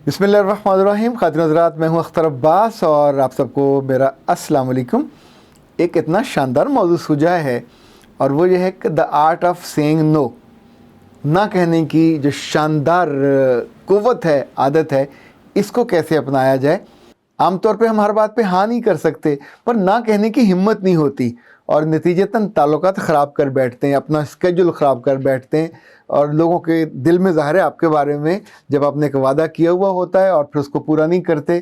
बिस्मिल्लाहिर्रहमानिर्रहीम। ख़ातिन हज़रात, मैं हूं अख्तर अब्बास और आप सबको मेरा अस्सलाम वालेकुम। एक इतना शानदार मौजू सूझा है और वो ये है कि the art of saying no, ना कहने की जो शानदार क़ुव्वत है, आदत है, इसको कैसे अपनाया जाए। आमतौर पे हम हर बात पे हाँ नहीं कर सकते, पर ना कहने की हिम्मत नहीं होती और नतीजतन ताल्लुकात ख़राब कर बैठते हैं, अपना स्केड्यूल ख़राब कर बैठते हैं और लोगों के दिल में ज़ाहिर है आपके बारे में जब आपने एक वादा किया हुआ होता है और फिर उसको पूरा नहीं करते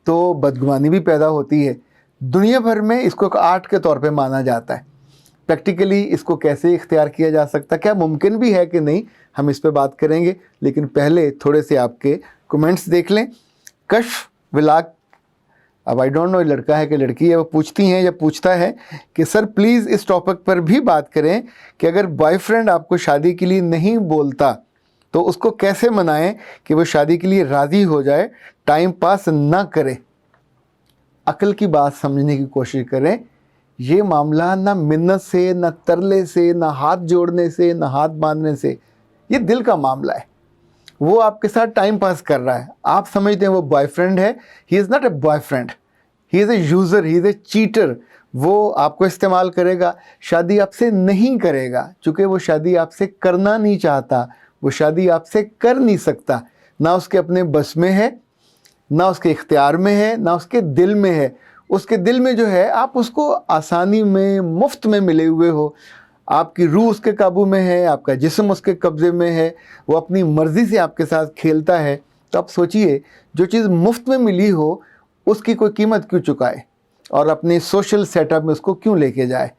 तो बदगुमानी भी पैदा होती है। दुनिया भर में इसको एक आर्ट के तौर पे माना जाता है। प्रैक्टिकली इसको कैसे इख्तियार किया जा सकता है, क्या मुमकिन भी है कि नहीं, हम इस पे बात करेंगे। लेकिन पहले थोड़े से आपके कमेंट्स देख लें। कश्फ विलाक, अब आई डोंट नो लड़का है कि लड़की है, वो पूछती हैं या पूछता है कि सर प्लीज़ इस टॉपिक पर भी बात करें कि अगर बॉयफ्रेंड आपको शादी के लिए नहीं बोलता तो उसको कैसे मनाएं कि वो शादी के लिए राज़ी हो जाए, टाइम पास ना करे। अक्ल की बात समझने की कोशिश करें। ये मामला ना मिन्नत से, ना तरले से, ना हाथ जोड़ने से, ना हाथ बांधने से, ये दिल का मामला है। वो आपके साथ टाइम पास कर रहा है, आप समझते हैं वो बॉयफ्रेंड है। He is not a boyfriend, he is a user, he is a cheater. वो आपको इस्तेमाल करेगा, शादी आपसे नहीं करेगा, चूँकि वो शादी आपसे करना नहीं चाहता, वो शादी आपसे कर नहीं सकता। ना उसके अपने बस में है, ना उसके इख्तियार में है, ना उसके दिल में है। उसके दिल में जो है आप उसको आसानी में, मुफ्त में मिले हुए हो। आपकी रूह उसके काबू में है, आपका जिस्म उसके कब्ज़े में है, वो अपनी मर्ज़ी से आपके साथ खेलता है। तो आप सोचिए, जो चीज़ मुफ्त में मिली हो उसकी कोई कीमत क्यों चुकाए और अपने सोशल सेटअप में उसको क्यों लेके जाए।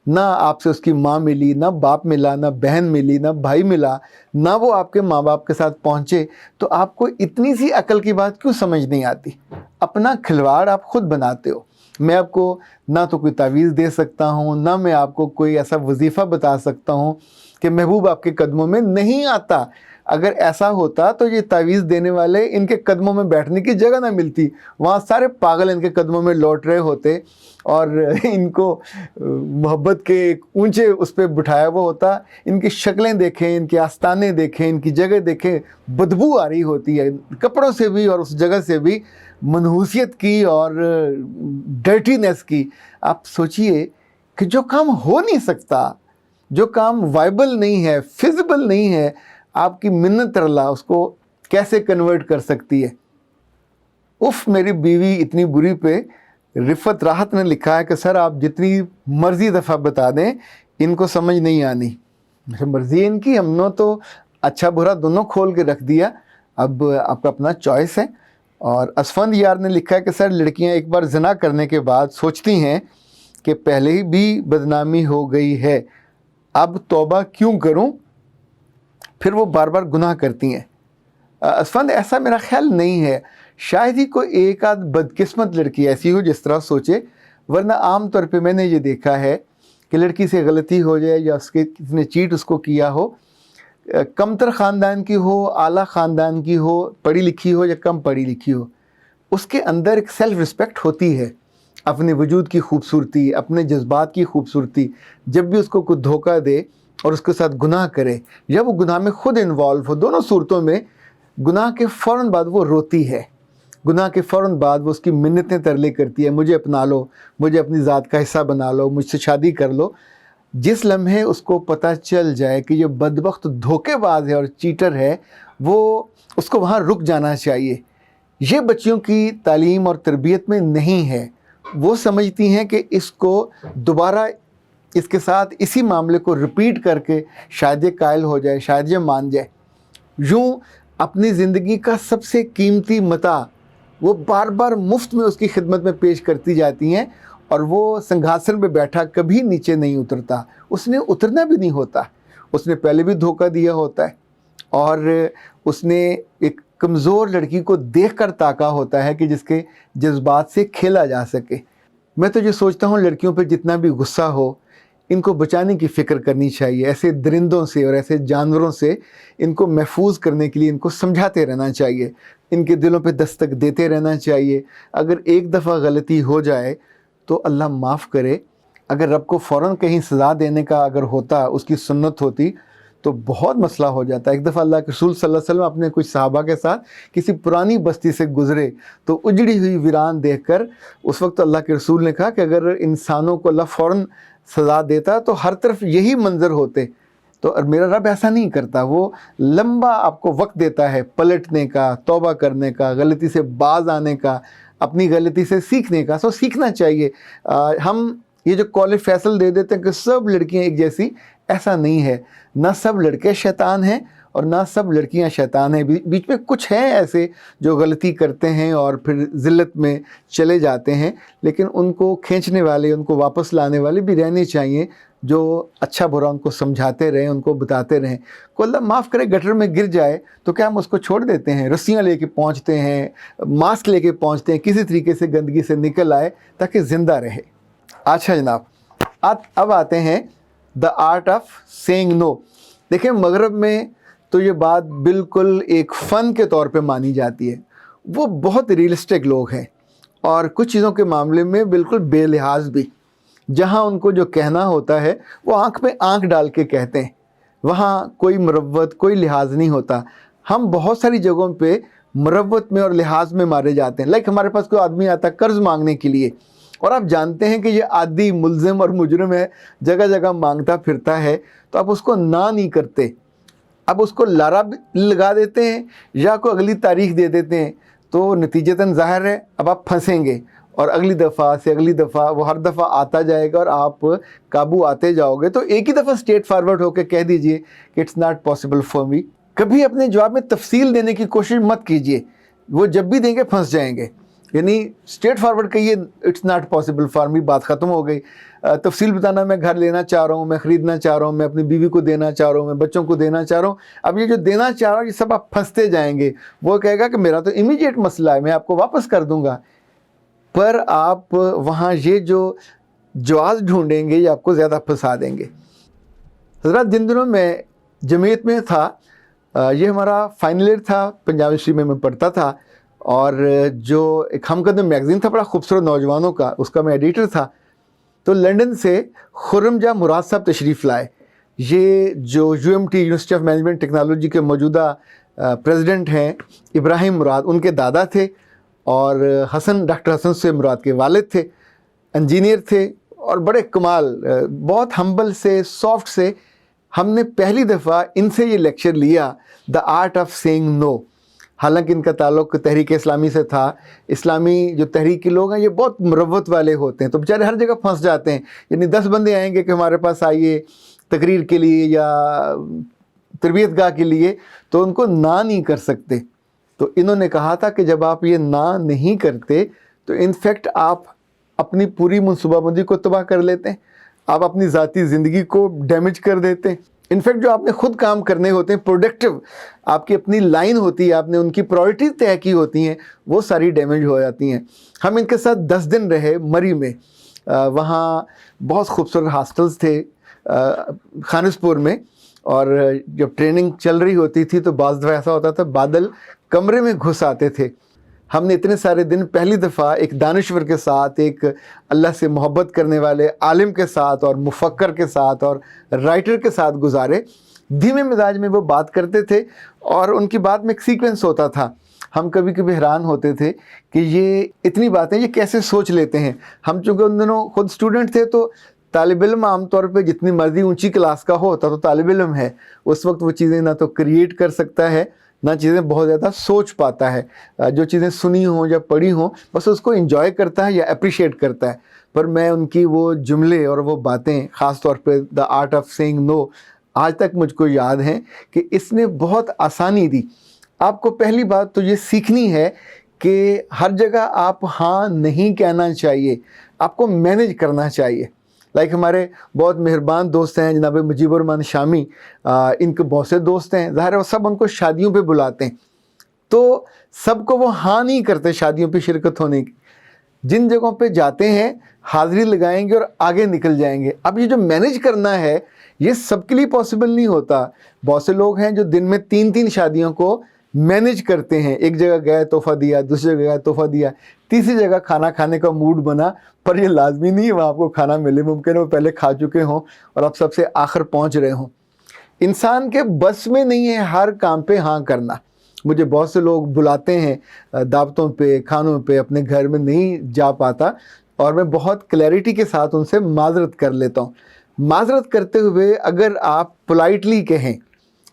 ना आपसे उसकी माँ मिली, ना बाप मिला, ना बहन मिली, ना भाई मिला, ना वो आपके माँ बाप के साथ पहुँचे, तो आपको इतनी सी अकल की बात क्यों समझ नहीं आती। अपना खिलवाड़ आप खुद बनाते हो। मैं आपको ना तो कोई तावीज़ दे सकता हूँ, ना मैं आपको कोई ऐसा वजीफ़ा बता सकता हूँ कि महबूब आपके कदमों में नहीं आता। अगर ऐसा होता तो ये तावीज़ देने वाले इनके कदमों में बैठने की जगह ना मिलती, वहाँ सारे पागल इनके कदमों में लौट रहे होते और इनको मोहब्बत के एक ऊंचे उस पर बिठाया हुआ होता। इनकी शक्लें देखें, इनके आस्ताने देखें, इनकी जगह देखें, बदबू आ रही होती है कपड़ों से भी और उस जगह से भी, मनहूसियत की और डर्टीनेस की। आप सोचिए कि जो काम हो नहीं सकता, जो काम वाइबल नहीं है, फिजिबल नहीं है, आपकी मिन्नत रला उसको कैसे कन्वर्ट कर सकती है। उफ़, मेरी बीवी इतनी बुरी पे रिफ़त राहत ने लिखा है कि सर आप जितनी मर्ज़ी दफ़ा बता दें, इनको समझ नहीं आनी। मर्ज़ी है इनकी, हमने तो अच्छा बुरा दोनों खोल के रख दिया, अब आपका अपना चॉइस है। और असफंद यार ने लिखा है कि सर लड़कियां एक बार ज़िना करने के बाद सोचती हैं कि पहले ही भी बदनामी हो गई है, अब तौबा क्यों करूं, फिर वो बार बार गुनाह करती हैं। असफंद, ऐसा मेरा ख्याल नहीं है। शायद ही कोई एक आध बदकिस्मत लड़की ऐसी हो जिस तरह सोचे, वरना आम तौर पे मैंने ये देखा है कि लड़की से गलती हो जाए या उसके किसी ने चीट उसको किया हो, कमतर ख़ानदान की हो, आला ख़ानदान की हो, पढ़ी लिखी हो या कम पढ़ी लिखी हो, उसके अंदर एक सेल्फ़ रिस्पेक्ट होती है, अपने वजूद की खूबसूरती, अपने जज्बात की खूबसूरती। जब भी उसको कुछ धोखा दे और उसके साथ गुनाह करे या वो गुनाह में खुद इन्वॉल्व हो, दोनों सूरतों में गुनाह के फ़ौरन बाद वो रोती है, गुनाह के फ़ौरन बाद वो उसकी मिन्नतें तरले करती है, मुझे अपना लो, मुझे अपनी ज़ात का हिस्सा बना लो, मुझसे शादी कर लो। जिस लम्हे उसको पता चल जाए कि ये बदबख्त धोखेबाज है और चीटर है, वो उसको वहाँ रुक जाना चाहिए। ये बच्चियों की तालीम और तरबियत में नहीं है। वो समझती हैं कि इसको दोबारा इसके साथ इसी मामले को रिपीट करके शायद ये कायल हो जाए, शायद ये मान जाए। यूँ अपनी ज़िंदगी का सबसे कीमती मता वो बार बार मुफ्त में उसकी खिदमत में पेश करती जाती हैं और वो सिंहासन पे बैठा कभी नीचे नहीं उतरता। उसने उतरना भी नहीं होता, उसने पहले भी धोखा दिया होता है और उसने एक कमज़ोर लड़की को देखकर ताका होता है कि जिसके जज्बात से खेला जा सके। मैं तो ये सोचता हूँ लड़कियों पे जितना भी गुस्सा हो, इनको बचाने की फ़िक्र करनी चाहिए। ऐसे दरिंदों से और ऐसे जानवरों से इनको महफूज करने के लिए इनको समझाते रहना चाहिए, इनके दिलों पे दस्तक देते रहना चाहिए। अगर एक दफ़ा गलती हो जाए तो अल्लाह माफ़ करे। अगर रब को फ़ौरन कहीं सज़ा देने का अगर होता, उसकी सुन्नत होती, تو بہت مسئلہ ہو جاتا ہے۔ ایک دفعہ اللہ کے رسول صلی اللہ علیہ وسلم اپنے کچھ صحابہ کے ساتھ کسی پرانی بستی سے گزرے تو اجڑی ہوئی ویران دیکھ کر اس وقت اللہ کے رسول نے کہا کہ اگر انسانوں کو اللہ فوراً سزا دیتا تو ہر طرف یہی منظر ہوتے، تو میرا رب ایسا نہیں کرتا، وہ لمبا آپ کو وقت دیتا ہے پلٹنے کا، توبہ کرنے کا، غلطی سے باز آنے کا، اپنی غلطی سے سیکھنے کا۔ سو سیکھنا چاہیے۔ ہم یہ جو قول فیصل دے دیتے ہیں کہ سب لڑکیاں ایک جیسی، ایسا نہیں ہے۔ نہ سب لڑکے شیطان ہیں اور نہ سب لڑکیاں شیطان ہیں، بیچ میں کچھ ہیں ایسے جو غلطی کرتے ہیں اور پھر ذلت میں چلے جاتے ہیں، لیکن ان کو کھینچنے والے، ان کو واپس لانے والے بھی رہنے چاہیے جو اچھا برا ان کو سمجھاتے رہیں، ان کو بتاتے رہیں۔ کو اللہ معاف کرے گٹر میں گر جائے تو کیا ہم اس کو چھوڑ دیتے ہیں؟ رسیاں لے کے پہنچتے ہیں، ماسک لے کے پہنچتے ہیں، کسی طریقے سے گندگی سے نکل آئے تاکہ زندہ رہے۔ اچھا جناب، اب آتے ہیں دا آرٹ آف سیئنگ نو۔ دیکھیں مغرب میں تو یہ بات بالکل ایک فن کے طور پہ مانی جاتی ہے، وہ بہت ریئلسٹک لوگ ہیں اور کچھ چیزوں کے معاملے میں بالکل بے لحاظ بھی۔ جہاں ان کو جو کہنا ہوتا ہے وہ آنکھ میں آنکھ ڈال کے کہتے ہیں، وہاں کوئی مروت، کوئی لحاظ نہیں ہوتا۔ ہم بہت ساری جگہوں پہ مروت میں اور لحاظ میں مارے جاتے ہیں۔ لائک ہمارے پاس کوئی آدمی آتا ہے قرض مانگنے کے لیے، اور آپ جانتے ہیں کہ یہ عادی ملزم اور مجرم ہے، جگہ جگہ مانگتا پھرتا ہے، تو آپ اس کو نہ نہیں کرتے، اب اس کو لارا لگا دیتے ہیں یا کوئی اگلی تاریخ دے دیتے ہیں، تو نتیجتاً ظاہر ہے اب آپ پھنسیں گے، اور اگلی دفعہ سے اگلی دفعہ وہ ہر دفعہ آتا جائے گا اور آپ قابو آتے جاؤ گے۔ تو ایک ہی دفعہ اسٹریٹ فارورڈ ہو کے کہہ دیجئے کہ it's not possible for me. کبھی اپنے جواب میں تفصیل دینے کی کوشش مت کیجئے، وہ جب بھی دیں گے پھنس جائیں گے۔ یعنی اسٹریٹ فارورڈ کہیے it's not possible for me, بات ختم ہو گئی۔ تفصیل بتانا، میں گھر لینا چاہ رہا ہوں، میں خریدنا چاہ رہا ہوں، میں اپنی بیوی کو دینا چاہ رہا ہوں، میں بچوں کو دینا چاہ رہا ہوں، اب یہ جو دینا چاہ رہا ہوں یہ سب آپ پھنستے جائیں گے۔ وہ کہے گا کہ میرا تو امیڈیٹ مسئلہ ہے، میں آپ کو واپس کر دوں گا، پر آپ وہاں یہ جو جواز ڈھونڈیں گے یہ آپ کو زیادہ پھنسا دیں گے۔ حضرات، جن دنوں میں جمعیت میں تھا، یہ ہمارا فائنل ایئر تھا، پنجاب یونیورسٹی میں پڑھتا تھا، اور جو ایک ہم قدم میگزین تھا بڑا خوبصورت نوجوانوں کا، اس کا میں ایڈیٹر تھا۔ تو لنڈن سے خرم جاں مراد صاحب تشریف لائے۔ یہ جو UMT university of management technology کے موجودہ پریزیڈنٹ ہیں ابراہیم مراد، ان کے دادا تھے، اور ڈاکٹر حسن سے مراد کے والد تھے، انجینئر تھے، اور بڑے کمال، بہت ہمبل سے، سافٹ سے۔ ہم نے پہلی دفعہ ان سے یہ لیکچر لیا، دا آرٹ آف سیئنگ نو۔ حالانکہ ان کا تعلق تحریک اسلامی سے تھا۔ اسلامی جو تحریکی لوگ ہیں یہ بہت مروت والے ہوتے ہیں، تو بیچارے ہر جگہ پھنس جاتے ہیں۔ یعنی 10 بندے آئیں گے کہ ہمارے پاس آئیے تقریر کے لیے یا تربیت گاہ کے لیے، تو ان کو نہ نہیں کر سکتے۔ تو انہوں نے کہا تھا کہ جب آپ یہ نہ نہیں کرتے تو انفیکٹ آپ اپنی پوری منصوبہ بندی کو تباہ کر لیتے ہیں، آپ اپنی ذاتی زندگی کو ڈیمیج کر دیتے ہیں۔ انفیکٹ جو آپ نے خود کام کرنے ہوتے ہیں، پروڈکٹیو آپ کی اپنی لائن ہوتی ہے، آپ نے ان کی پرائرٹیز طے کی ہوتی ہیں، وہ ساری ڈیمیج ہو جاتی ہیں۔ ہم ان کے ساتھ 10 دن رہے مری میں، وہاں بہت خوبصورت ہاسٹلز تھے خانسپور میں، اور جب ٹریننگ چل رہی ہوتی تھی تو بعض دفعہ ایسا ہوتا تھا بادل کمرے میں گھس آتے تھے۔ ہم نے اتنے سارے دن پہلی دفعہ ایک دانشور کے ساتھ، ایک اللہ سے محبت کرنے والے عالم کے ساتھ، اور مفکر کے ساتھ، اور رائٹر کے ساتھ گزارے۔ دھیمے مزاج میں وہ بات کرتے تھے، اور ان کی بات میں ایک سیکوینس ہوتا تھا۔ ہم کبھی کبھی حیران ہوتے تھے کہ یہ اتنی باتیں یہ کیسے سوچ لیتے ہیں۔ ہم چونکہ ان دنوں خود اسٹوڈنٹ تھے، تو طالب علم عام طور پہ جتنی مرضی اونچی کلاس کا ہوتا تو طالب علم ہے، اس وقت وہ چیزیں نہ تو کریٹ کر سکتا ہے، نہ چیزیں بہت زیادہ سوچ پاتا ہے۔ جو چیزیں سنی ہوں یا پڑھی ہوں بس اس کو انجوائے کرتا ہے یا اپریشیٹ کرتا ہے۔ پر میں ان کی وہ جملے اور وہ باتیں، خاص طور پہ دا آرٹ آف سیئنگ نو، آج تک مجھ کو یاد ہیں کہ اس نے بہت آسانی دی۔ آپ کو پہلی بات تو یہ سیکھنی ہے کہ ہر جگہ آپ ہاں نہیں کہنا چاہیے، آپ کو مینیج کرنا چاہیے۔ لائک ہمارے بہت مہربان دوست ہیں جناب مجیب الرحمان شامی، ان کے بہت سے دوست ہیں، ظاہر ہے وہ سب ان کو شادیوں پہ بلاتے ہیں، تو سب کو وہ ہاں نہیں کرتے شادیوں پہ شرکت ہونے کی۔ جن جگہوں پہ جاتے ہیں حاضری لگائیں گے اور آگے نکل جائیں گے۔ اب یہ جو مینیج کرنا ہے یہ سب کے لیے پاسبل نہیں ہوتا۔ بہت سے لوگ ہیں جو دن میں 3 شادیوں کو مینیج کرتے ہیں، ایک جگہ گئے تحفہ دیا، دوسری جگہ گئے تحفہ دیا، تیسری جگہ کھانا کھانے کا موڈ بنا، پر یہ لازمی نہیں ہے وہاں آپ کو کھانا ملے، ممکن ہے وہ پہلے کھا چکے ہوں اور آپ سب سے آخر پہنچ رہے ہوں۔ इंसान के बस में नहीं है हर काम पे हाँ करना। मुझे बहुत से लोग बुलाते हैं दावतों पे, खानों पे, अपने घर में नहीं जा पाता और मैं बहुत क्लैरिटी के साथ उनसे माजरत कर लेता हूँ। माजरत करते हुए अगर आप पोलाइटली कहें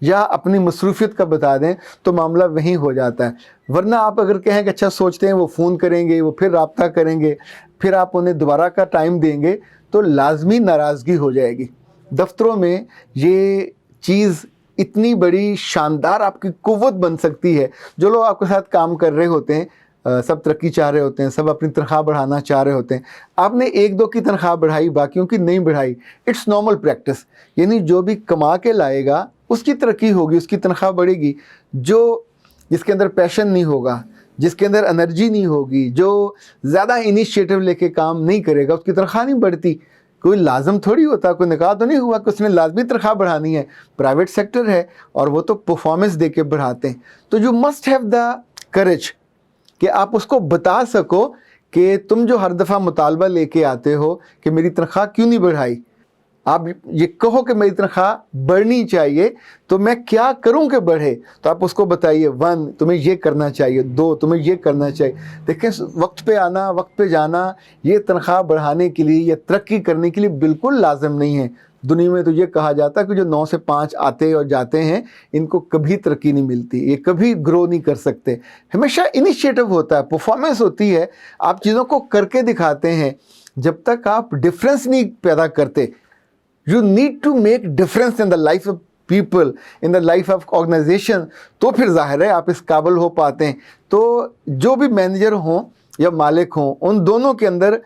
या अपनी मसरूफियत का बता दें तो मामला वहीं हो जाता है। वरना आप अगर कहें कि अच्छा सोचते हैं, वो फ़ोन करेंगे, वो फिर राब्ता करेंगे, फिर आप उन्हें दोबारा का टाइम देंगे तो लाजमी नाराज़गी हो जाएगी। दफ्तरों में ये चीज़ इतनी बड़ी शानदार आपकी कुव्वत बन सकती है। जो लोग आपके साथ काम कर रहे होते हैं सब तरक्की चाह रहे होते हैं, सब अपनी तनख्वाह बढ़ाना चाह रहे होते हैं। आपने एक दो की तनख्वाह बढ़ाई, बाकियों की नहीं बढ़ाई, इट्स नॉर्मल प्रैक्टिस। यानी जो भी कमा के लाएगा उसकी तरक्की होगी, उसकी तनख्वाह बढ़ेगी। जिसके अंदर पैशन नहीं होगा, जिसके अंदर एनर्जी नहीं होगी, जो ज़्यादा इनिशिएटिव लेके काम नहीं करेगा, उसकी तनख्वाह नहीं बढ़ती। कोई लाजम थोड़ी होता, कोई निकाह तो नहीं हुआ कि उसने लाजमी तनख्वाह बढ़ानी है। प्राइवेट सेक्टर है और वो तो परफॉर्मेंस दे के बढ़ाते हैं। तो you must have the courage कि आप उसको बता सको कि तुम जो हर दफ़ा मुतालबा लेके आते हो कि मेरी तनख्वाह क्यों नहीं बढ़ाई, आप ये कहो कि मेरी तनख्वाह बढ़नी चाहिए, तो मैं क्या करूं कि बढ़े। तो आप उसको बताइए, 1 तुम्हें ये करना चाहिए, 2 तुम्हें ये करना चाहिए। देखें, वक्त पे आना, वक्त पे जाना ये तनख्वाह बढ़ाने के लिए या तरक्की करने के लिए बिल्कुल लाजम नहीं है। दुनिया में तो ये कहा जाता है कि जो 9 से 5 आते और जाते हैं इनको कभी तरक्की नहीं मिलती, ये कभी ग्रो नहीं कर सकते। हमेशा इनिशिएटिव होता है, परफॉर्मेंस होती है, आप चीज़ों को करके दिखाते हैं। जब तक आप डिफरेंस नहीं पैदा करते, you need to make difference in the life of people, in the life of organization, तो फिर जाहिर है आप इस काबिल हो पाते हैं। तो जो भी मैनेजर हों या मालिक हों, उन दोनों के अंदर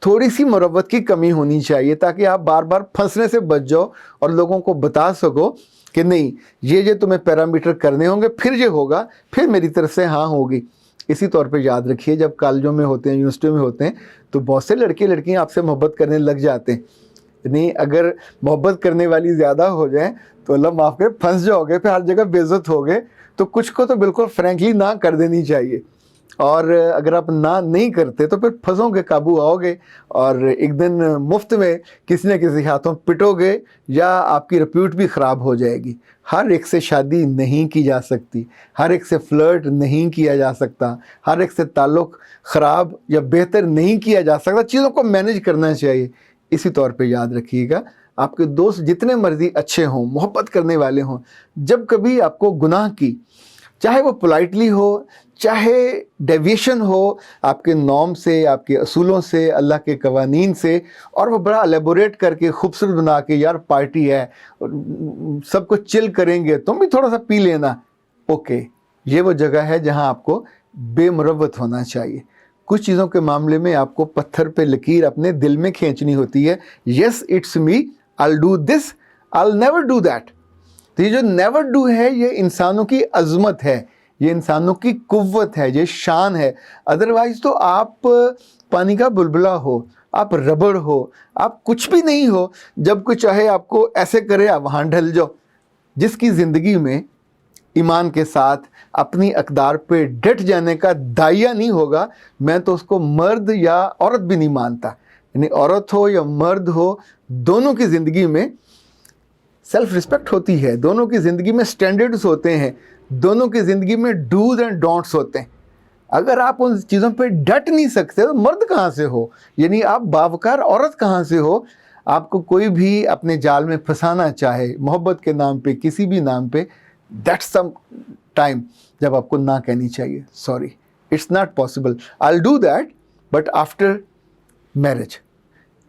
थोड़ी सी मुरव्वत की कमी होनी चाहिए ताकि आप बार बार फंसने से बच जाओ और लोगों को बता सको कि नहीं, ये तुम्हें पैरामीटर करने होंगे, फिर ये होगा, फिर मेरी तरफ से हाँ होगी। इसी तौर पे याद रखिए, जब कॉलेजों में होते हैं, यूनिवर्सिटियों में होते हैं, तो बहुत से लड़के लड़कियां आपसे मोहब्बत करने लग जाते हैं। नहीं, अगर मोहब्बत करने वाली ज़्यादा हो जाए तो अल्लाह माफ़ करे फंस जाओगे, फिर हर जगह बेइज्जत होगे। तो कुछ को तो बिल्कुल फ्रैंकली ना कर देनी चाहिए, और अगर आप ना नहीं करते तो फिर फंसोगे, काबू आओगे और एक दिन मुफ्त में किसी न किसी हाथों पिटोगे या आपकी रिप्यूट भी ख़राब हो जाएगी। हर एक से शादी नहीं की जा सकती, हर एक से फ्लर्ट नहीं किया जा सकता, हर एक से ताल्लुक़ ख़राब या बेहतर नहीं किया जा सकता। चीज़ों को मैनेज करना चाहिए। इसी तौर पे याद रखिएगा, आपके दोस्त जितने मर्जी अच्छे हों, मोहब्बत करने वाले हों, जब कभी आपको गुनाह की, चाहे वो पोलाइटली हो, चाहे डेविएशन हो आपके नॉर्म से, आपके असूलों से, अल्लाह के कवानीन से, और वो बड़ा एलेबोरेट करके खूबसूरत बना के, यार पार्टी है, सब कुछ चिल करेंगे, तुम भी थोड़ा सा पी लेना, ओके, ये वो जगह है जहां आपको बेमुरव्वत होना चाहिए। कुछ चीज़ों के मामले में आपको पत्थर पे लकीर अपने दिल में खींचनी होती है। Yes it's me, I will do this, I will never do that. तो ये जो नेवर डू है, ये इंसानों की अज़मत है, ये इंसानों की कुव्वत है, ये शान है। अदरवाइज़ तो आप पानी का बुलबुला हो, आप रबड़ हो, आप कुछ भी नहीं हो। जब कोई चाहे आपको ऐसे करे, आप वहाँ ढल जाओ। जिसकी ज़िंदगी में ईमान के साथ अपनी अक़दार पे डट जाने का दाइया नहीं होगा, मैं तो उसको मर्द या औरत भी नहीं मानता। यानी औरत हो या मर्द हो, दोनों की ज़िंदगी में सेल्फ रिस्पेक्ट होती है, दोनों की ज़िंदगी में स्टैंडर्ड्स होते हैं, दोनों की ज़िंदगी में डूज एंड डोंट्स होते हैं। अगर आप उन चीज़ों पे डट नहीं सकते तो मर्द कहाँ से हो, यानी आप बावकार औरत कहाँ से हो। आपको कोई भी अपने जाल में फंसाना चाहे मोहब्बत के नाम पे, किसी भी नाम पे, दैट्स सम टाइम जब आपको ना कहनी चाहिए, sorry it's not possible, I will do that but after marriage.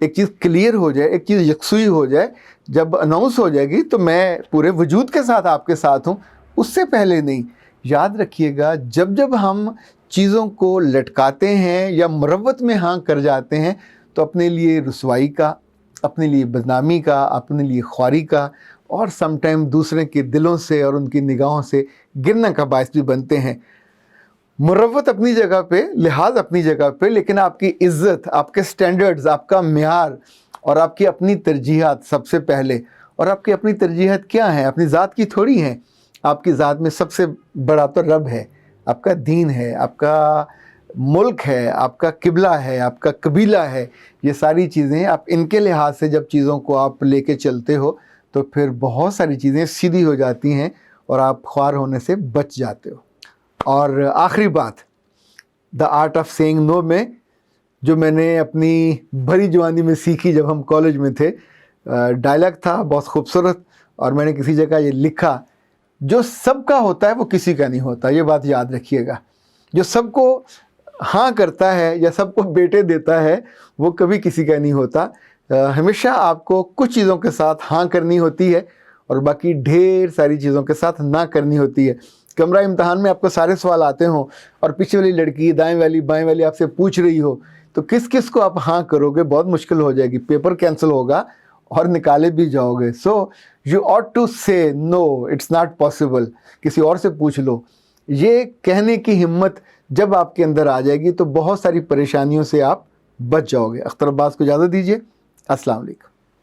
एक चीज़ क्लियर हो जाए, एक चीज़ यकसुई हो जाए, जब अनाउंस हो जाएगी तो मैं पूरे वजूद के साथ आपके साथ हूँ, उससे पहले नहीं। याद रखिएगा, जब जब हम चीज़ों को लटकाते हैं या मुरव्वत में हाँ कर जाते हैं तो अपने लिए रुसवाई का, अपने लिए बदनामी का, अपने लिए ख्वारी का, और समटाइम दूसरे के दिलों से और उनकी निगाहों से गिरने का बायस भी बनते हैं। मुरव्वत अपनी जगह पे, लिहाज अपनी जगह पे, लेकिन आपकी इज़्ज़त, आपके स्टैंडर्ड्स, आपका म्यार और आपकी अपनी तरजीहात सबसे पहले। और आपकी अपनी तरजीहात क्या हैं? अपनी ज़ात की थोड़ी हैं। आपकी ज़ात में सबसे बड़ा तो रब है, आपका दीन है, आपका मुल्क है, आपका किबला है, आपका कबीला है। ये सारी चीज़ें आप इनके लिहाज से जब चीज़ों को आप लेके चलते हो تو پھر بہت ساری چیزیں سیدھی ہو جاتی ہیں اور آپ خوار ہونے سے بچ جاتے ہو. اور آخری بات، دا آرٹ آف سیئنگ نو میں جو میں نے اپنی بھری جوانی میں سیکھی جب ہم کالج میں تھے، ڈائلاگ تھا بہت خوبصورت، اور میں نے کسی جگہ یہ لکھا، جو سب کا ہوتا ہے وہ کسی کا نہیں ہوتا. یہ بات یاد رکھیے گا. جو سب کو ہاں کرتا ہے یا سب کو بیٹے دیتا ہے وہ کبھی کسی کا نہیں ہوتا. ہمیشہ آپ کو کچھ چیزوں کے ساتھ ہاں کرنی ہوتی ہے اور باقی ڈھیر ساری چیزوں کے ساتھ نہ کرنی ہوتی ہے. کمرہ امتحان میں آپ کو سارے سوال آتے ہوں اور پیچھے والی لڑکی دائیں والی بائیں والی آپ سے پوچھ رہی ہو، تو کس کس کو آپ ہاں کرو گے؟ بہت مشکل ہو جائے گی، پیپر کینسل ہوگا اور نکالے بھی جاؤ گے. سو یو ought ٹو سے نو، اٹس ناٹ پاسبل، کسی اور سے پوچھ لو. یہ کہنے کی ہمت جب آپ کے اندر آ جائے گی تو بہت ساری پریشانیوں سے آپ بچ جاؤ گے. اختر عباس کو اجازت دیجیے. السلام علیکم.